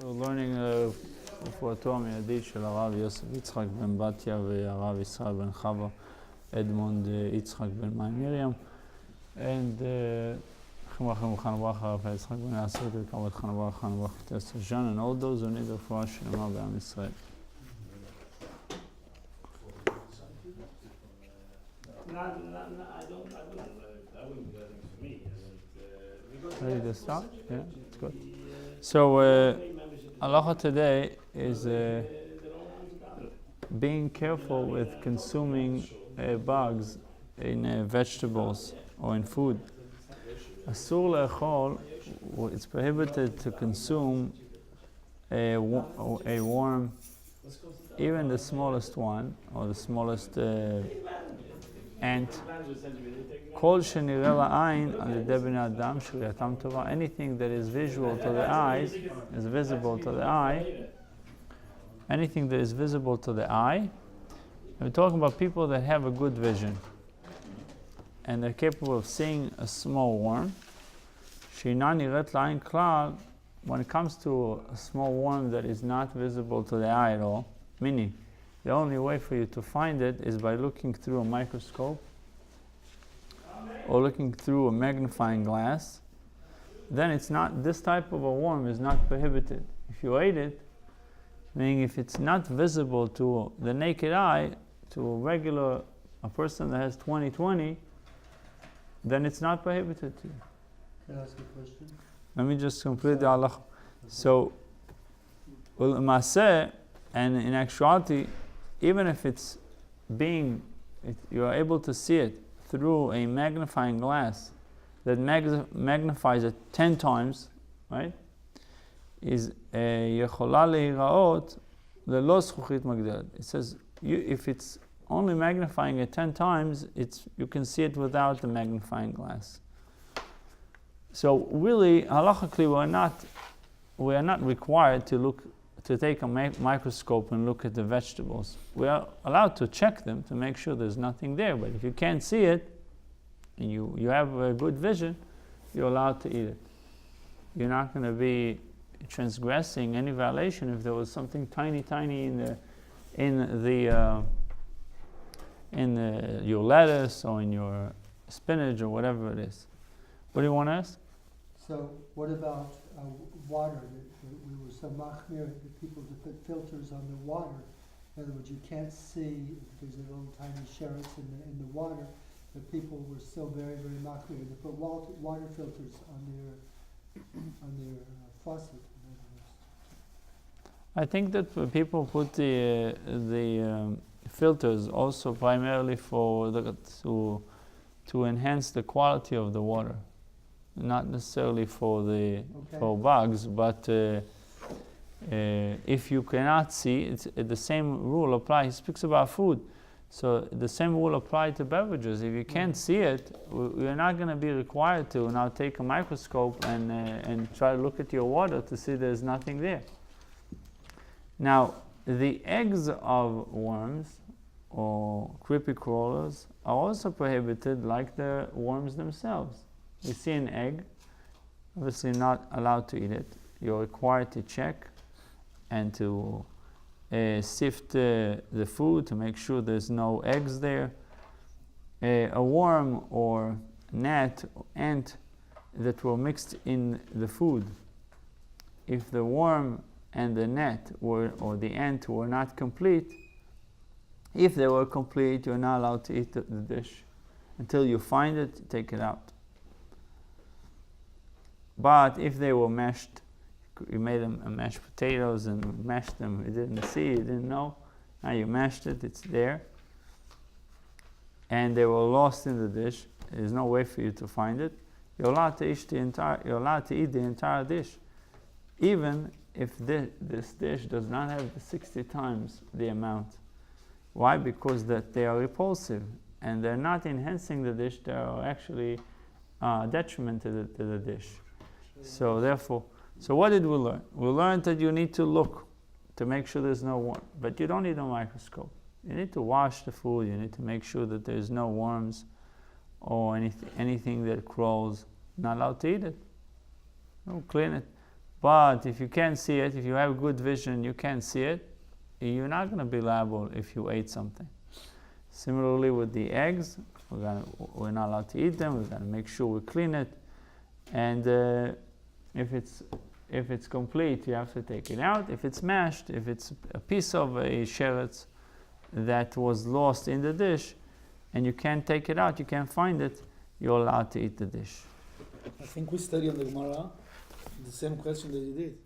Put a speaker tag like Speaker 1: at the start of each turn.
Speaker 1: We're learning for Torah Miyadit של הרב יוסף יצחק בן בתיה והרב ישראל בן חווה Edmund יצחק בן מאי מרים and Chimrachem Chanavach Rav Yitzchak ben Yasser Kavod Chanavach Chanavach Tester Jan and all those who need refuah shlema be'am Yisrael. Ready to start? Yeah, it's good. So, Halacha today is being careful with consuming bugs in vegetables or in food. Asur le'echol, it's prohibited to consume a worm, even the smallest one, or the smallest ant. Kol shenireh la'ayin al-yedei bnei adam shriyatam tova. Anything that is visual to the eyes, is visible to the eye. Anything that is visible to the eye. We're talking about people that have a good vision and they're capable of seeing a small worm. Sheina niret la'ayin klal. When it comes to a small worm that is not visible to the eye at all, meaning the only way for you to find it is by looking through a microscope or looking through a magnifying glass, then it's not, this type of a worm is not prohibited. If you ate it, meaning if it's not visible to the naked eye, to a person that has 20/20, then it's not prohibited to you.
Speaker 2: Can I ask a question?
Speaker 1: Let me just complete the halacha. So, maseh, and in actuality, even if you are able to see it through a magnifying glass that magnifies it 10 times, right? Is יכולה להיראות ללא זכוכית מגדלת. It says if it's only magnifying it 10 times, you can see it without the magnifying glass. So really, halachically, we are not required to take a microscope and look at the vegetables. We are allowed to check them to make sure there's nothing there. But if you can't see it, and you have a good vision, you're allowed to eat it. You're not going to be transgressing any violation if there was something tiny in your lettuce or in your spinach or whatever it is. What do you want to ask?
Speaker 2: So what about water? We were so machmir that people to put filters on the water. In other words, you can't see if there's a little tiny sherrits in the water. But people were still very, very machmir to put water filters on their faucet.
Speaker 1: I think that people put the filters also primarily to enhance the quality of the water, not necessarily for bugs, but if you cannot see, the same rule applies. He speaks about food, so the same rule applies to beverages. If you can't see it, you're not going to be required to now take a microscope and try to look at your water to see there's nothing there. Now, the eggs of worms or creepy crawlers are also prohibited like the worms themselves. You see an egg, obviously not allowed to eat it. You're required to check and to sift the food to make sure there's no eggs there. A worm or gnat or ant that were mixed in the food, if the worm and the gnat or the ant were not complete, if they were complete, you're not allowed to eat the dish. Until you find it, take it out. But if they were mashed, you made them mashed potatoes and mashed them, you didn't see, you didn't know, now you mashed it, it's there, and they were lost in the dish, there's no way for you to find it, you're allowed to eat the entire dish, even if this dish does not have the 60 times the amount. Why? Because that they are repulsive and they're not enhancing the dish, they are actually detriment to the dish. So therefore, what did we learn? We learned that you need to look to make sure there's no worm, but you don't need a microscope. You need to wash the food, you need to make sure that there's no worms or anything that crawls. Not allowed to eat it. Clean it. But if you can't see it, if you have good vision, you can't see it, you're not going to be liable if you ate something. Similarly with the eggs, we're not allowed to eat them. We've got to make sure we clean it, and if it's complete, you have to take it out. If it's mashed, if it's a piece of a sheretz that was lost in the dish, and you can't take it out, you can't find it, you're allowed to eat the dish.
Speaker 3: I think we study on the Gemara the same question that you did.